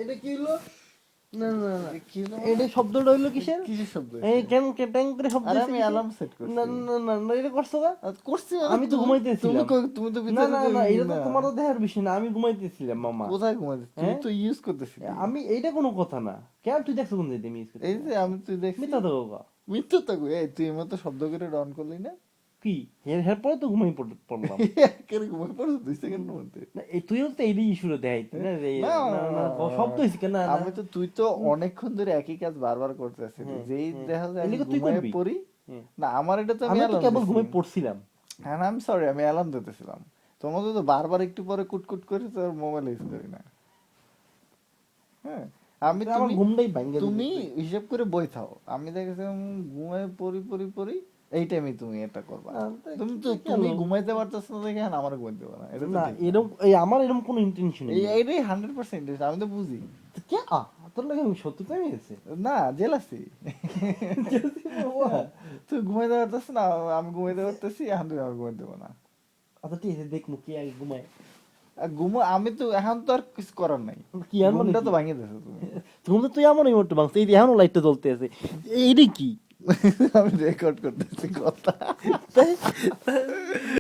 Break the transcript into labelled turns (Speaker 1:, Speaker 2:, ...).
Speaker 1: এটা কি হলো? না না না কি হলো? এটা শব্দটা হইলো কিসের? কিসের শব্দ? এই কেন ট্যাং করে শব্দ। আরে আমি অ্যালার্ম সেট করছি। না না না না এটা করছো না? করছি আমি তো ঘুমাইতেছিলাম। তুমি তো ভিতরে না না এটা তো তোমার তো দেখার বিষয় না, আমি ঘুমাইতেছিলাম মামা। কোথায় ঘুমাইতেছিস? তুমি তো ইউজ করতেছিস। আমি এইটা কোনো কথা না। কেন তুই দেখছো কোন দিকে আমি ইউজ করতেছি? এই যে আমি তুই দেখছিস। মিথ্যা তো বাবা। মিথ্যা তো এই তুই এর মতো শব্দ করে অন করলি না? কি এরপরে তো ঘুমাই পড়লাম। কেন ঘুমাই পড়ছ 2 সেকেন্ডের মধ্যে? না এই তুইও তো এই ইস্যুটা দেখাইতি না যে না না শব্দ হইছে কেন? আমি তো তুই তো অনেকক্ষণ ধরে একই কাজ বারবার করতেছিস, যেই দেখা যায় আমি ঘুমায় পড়ি। না আমার এটা তো আমি তো কেবল ঘুমাই পড়ছিলাম। হ্যাঁ আই এম সরি, আমি অ্যালার্ম দিতেছিলাম। তোমার তো বারবার একটু পরে কুটকুট করে তোর মোবাইল ইউজ করি না। হ্যাঁ আমি তুমি হিসাব করে বই থাও, আমি দেখেছিলাম ঘুমায় পড়ি এই টাইমে তুমি এটা করবা। তুমি ঘুমাইতে পারতেছ না দেখে আমার ঘুমাইতে পারো না, এটা না এরকম এই আমার এরকম কোনো ইন্টেনশন নেই। এইটাই 100% আমি তো বুঝি কে তোর লাগে আমি সত্যি টাইমে গেছে না জেলাসি। তুই ঘুমাইতে পারতেছ না, আমি ঘুমাইতে পারতেছি, এখন তুই আমি ঘুমাইতে পারবো না। আচ্ছা ঠিক আছে দেখবো কি আগে ঘুমায় আমি তো এখন তো আর কিছু করার নাই, কি ঘুমটা তো ভাঙিয়ে দিয়েছো তুমি। ঘুম তো তুই এমনই মোটে ভাঙছে, এই এখনো লাইটটা জ্বলতে আছে, এইটাই কি আমি রেকর্ড করতেছি কথা।